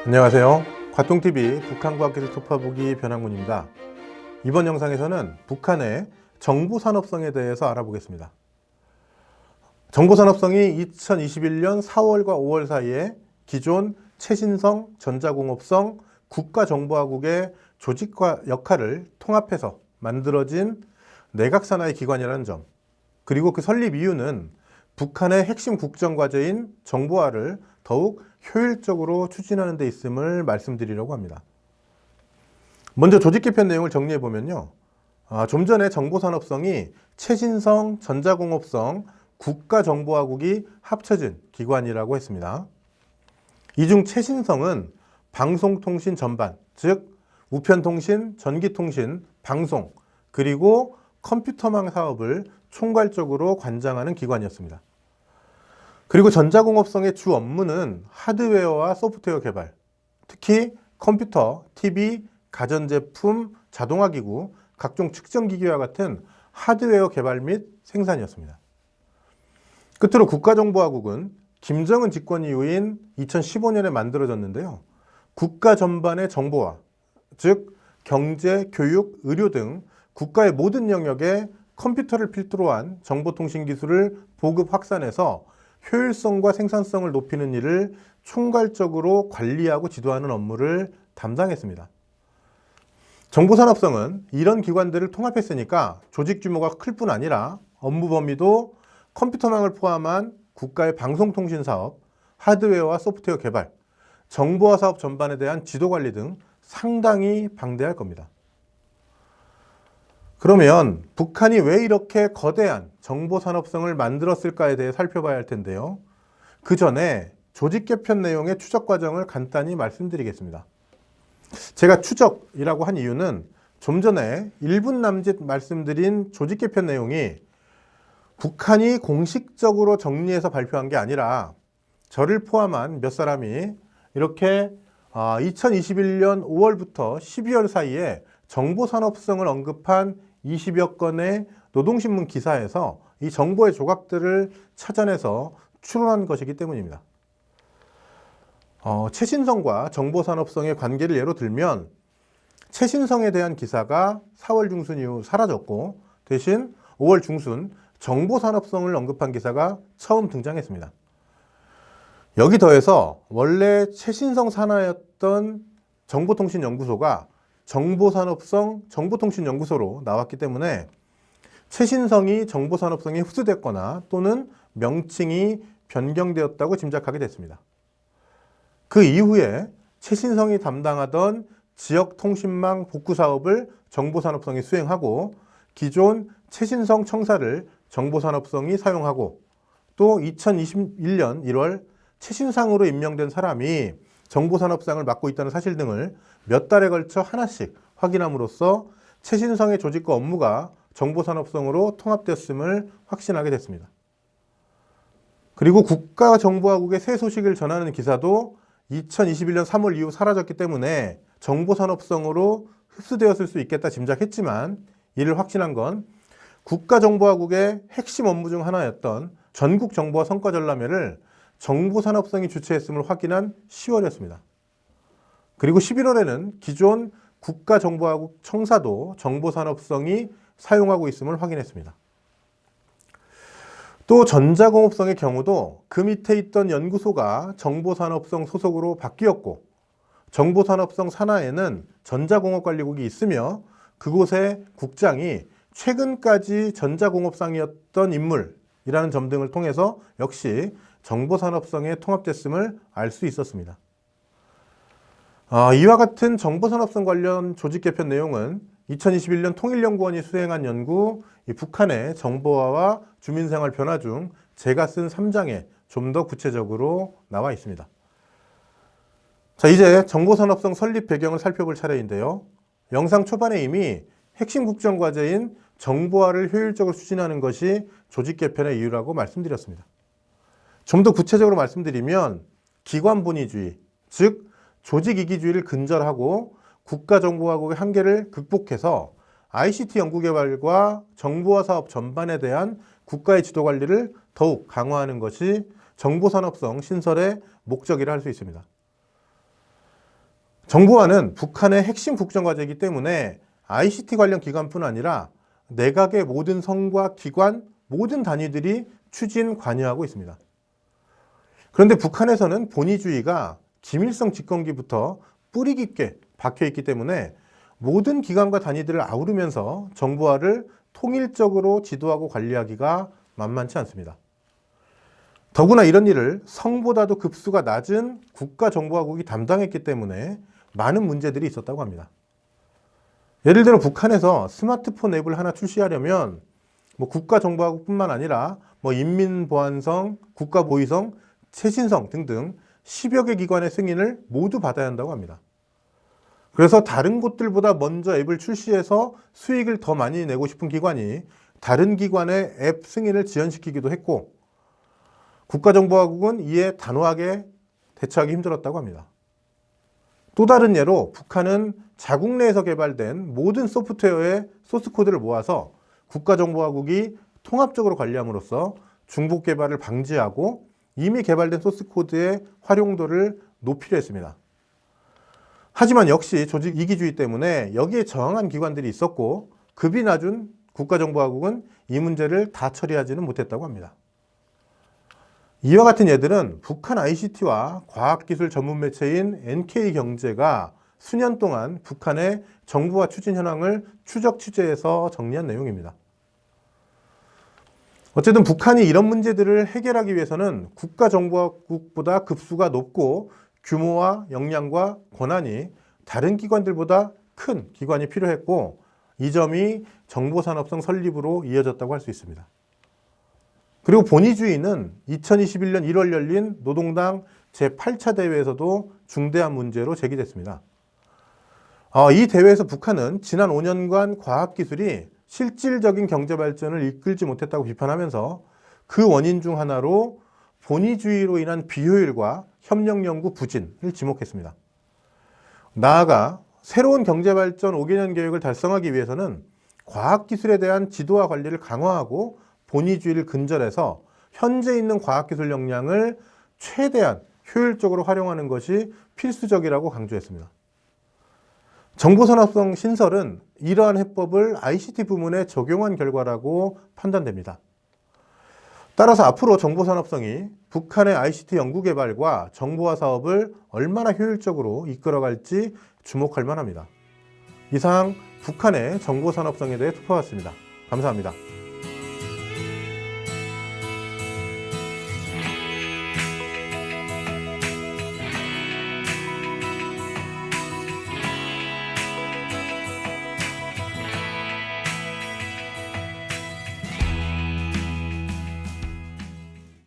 안녕하세요. 과통TV 북한과학기술 톱파보기 변학문입니다. 이번 영상에서는 북한의 정보산업성에 대해서 알아보겠습니다. 정보산업성이 2021년 4월과 5월 사이에 기존 최신성, 전자공업성, 국가정보화국의 조직과 역할을 통합해서 만들어진 내각산하의 기관이라는 점, 그리고 그 설립 이유는 북한의 핵심 국정과제인 정보화를 더욱 효율적으로 추진하는 데 있음을 말씀드리려고 합니다. 먼저 조직 개편 내용을 정리해 보면요. 좀 전에 정보산업성이 최신성, 전자공업성, 국가정보화국이 합쳐진 기관이라고 했습니다. 이 중 최신성은 방송통신 전반, 즉 우편통신, 전기통신, 방송, 그리고 컴퓨터망 사업을 총괄적으로 관장하는 기관이었습니다. 그리고 전자공업성의 주 업무는 하드웨어와 소프트웨어 개발, 특히 컴퓨터, TV, 가전제품, 자동화기구, 각종 측정기기와 같은 하드웨어 개발 및 생산이었습니다. 끝으로 국가정보화국은 김정은 집권 이후인 2015년에 만들어졌는데요. 국가 전반의 정보화, 즉 경제, 교육, 의료 등 국가의 모든 영역에 컴퓨터를 필두로 한 정보통신 기술을 보급 확산해서 효율성과 생산성을 높이는 일을 총괄적으로 관리하고 지도하는 업무를 담당했습니다. 정보산업성은 이런 기관들을 통합했으니까 조직 규모가 클 뿐 아니라 업무 범위도 컴퓨터망을 포함한 국가의 방송통신 사업, 하드웨어와 소프트웨어 개발, 정보화 사업 전반에 대한 지도 관리 등 상당히 방대할 겁니다. 그러면 북한이 왜 이렇게 거대한 정보산업성을 만들었을까에 대해 살펴봐야 할 텐데요. 그 전에 조직 개편 내용의 추적 과정을 간단히 말씀드리겠습니다. 제가 추적이라고 한 이유는 좀 전에 1분 남짓 말씀드린 조직 개편 내용이 북한이 공식적으로 정리해서 발표한 게 아니라 저를 포함한 몇 사람이 이렇게 2021년 5월부터 12월 사이에 정보산업성을 언급한 20여 건의 노동신문 기사에서 이 정보의 조각들을 찾아내서 추론한 것이기 때문입니다. 최신성과 정보산업성의 관계를 예로 들면 최신성에 대한 기사가 4월 중순 이후 사라졌고 대신 5월 중순 정보산업성을 언급한 기사가 처음 등장했습니다. 여기 더해서 원래 최신성 산하였던 정보통신연구소가 정보산업성 정보통신연구소로 나왔기 때문에 최신성이 정보산업성에 흡수됐거나 또는 명칭이 변경되었다고 짐작하게 됐습니다. 그 이후에 최신성이 담당하던 지역통신망 복구 사업을 정보산업성이 수행하고 기존 최신성 청사를 정보산업성이 사용하고 또 2021년 1월 최신상으로 임명된 사람이 정보산업상을 맡고 있다는 사실 등을 몇 달에 걸쳐 하나씩 확인함으로써 최신성의 조직과 업무가 정보산업성으로 통합됐음을 확신하게 됐습니다. 그리고 국가정보화국의 새 소식을 전하는 기사도 2021년 3월 이후 사라졌기 때문에 정보산업성으로 흡수되었을 수 있겠다 짐작했지만 이를 확신한 건 국가정보화국의 핵심 업무 중 하나였던 전국정보화 성과전람회를 정보산업성이 주최했음을 확인한 10월이었습니다. 그리고 11월에는 기존 국가정보화국 청사도 정보산업성이 사용하고 있음을 확인했습니다. 또 전자공업성의 경우도 그 밑에 있던 연구소가 정보산업성 소속으로 바뀌었고 정보산업성 산하에는 전자공업관리국이 있으며 그곳의 국장이 최근까지 전자공업상이었던 인물이라는 점 등을 통해서 역시 정보산업성에 통합됐음을 알 수 있었습니다. 이와 같은 정보산업성 관련 조직 개편 내용은 2021년 통일연구원이 수행한 연구 북한의 정보화와 주민생활 변화 중 제가 쓴 3장에 좀 더 구체적으로 나와 있습니다. 자, 이제 정보산업성 설립 배경을 살펴볼 차례인데요. 영상 초반에 이미 핵심 국정과제인 정보화를 효율적으로 추진하는 것이 조직 개편의 이유라고 말씀드렸습니다. 좀 더 구체적으로 말씀드리면 기관본위주의, 즉 조직이기주의를 근절하고 국가정보화국의 한계를 극복해서 ICT 연구개발과 정보화 사업 전반에 대한 국가의 지도관리를 더욱 강화하는 것이 정보산업성 신설의 목적이라 할 수 있습니다. 정보화는 북한의 핵심 국정과제이기 때문에 ICT 관련 기관뿐 아니라 내각의 모든 성과 기관, 모든 단위들이 추진, 관여하고 있습니다. 그런데 북한에서는 본위주의가 김일성 집권기부터 뿌리 깊게 박혀 있기 때문에 모든 기관과 단위들을 아우르면서 정보화를 통일적으로 지도하고 관리하기가 만만치 않습니다. 더구나 이런 일을 성보다도 급수가 낮은 국가정보화국이 담당했기 때문에 많은 문제들이 있었다고 합니다. 예를 들어 북한에서 스마트폰 앱을 하나 출시하려면 국가정보화국뿐만 아니라 인민보안성, 국가보위성, 최신성 등등 10여 개 기관의 승인을 모두 받아야 한다고 합니다. 그래서 다른 곳들보다 먼저 앱을 출시해서 수익을 더 많이 내고 싶은 기관이 다른 기관의 앱 승인을 지연시키기도 했고, 국가정보화국은 이에 단호하게 대처하기 힘들었다고 합니다. 또 다른 예로 북한은 자국 내에서 개발된 모든 소프트웨어의 소스코드를 모아서 국가정보화국이 통합적으로 관리함으로써 중복 개발을 방지하고 이미 개발된 소스코드의 활용도를 높이려 했습니다. 하지만 역시 조직 이기주의 때문에 여기에 저항한 기관들이 있었고, 급이 낮은 국가정보화국은 이 문제를 다 처리하지는 못했다고 합니다. 이와 같은 예들은 북한 ICT와 과학기술 전문 매체인 NK경제가 수년 동안 북한의 정보화 추진 현황을 추적 취재해서 정리한 내용입니다. 어쨌든 북한이 이런 문제들을 해결하기 위해서는 국가정보화국보다 급수가 높고 규모와 역량과 권한이 다른 기관들보다 큰 기관이 필요했고, 이 점이 정보산업성 설립으로 이어졌다고 할 수 있습니다. 그리고 본위주의는 2021년 1월 열린 노동당 제8차 대회에서도 중대한 문제로 제기됐습니다. 이 대회에서 북한은 지난 5년간 과학기술이 실질적인 경제발전을 이끌지 못했다고 비판하면서 그 원인 중 하나로 본위주의로 인한 비효율과 협력연구 부진을 지목했습니다. 나아가 새로운 경제발전 5개년 계획을 달성하기 위해서는 과학기술에 대한 지도와 관리를 강화하고 본위주의를 근절해서 현재 있는 과학기술 역량을 최대한 효율적으로 활용하는 것이 필수적이라고 강조했습니다. 정보산업성 신설은 이러한 해법을 ICT 부문에 적용한 결과라고 판단됩니다. 따라서 앞으로 정보산업성이 북한의 ICT 연구개발과 정보화 사업을 얼마나 효율적으로 이끌어갈지 주목할 만합니다. 이상 북한의 정보산업성에 대해 짚어봤습니다. 감사합니다.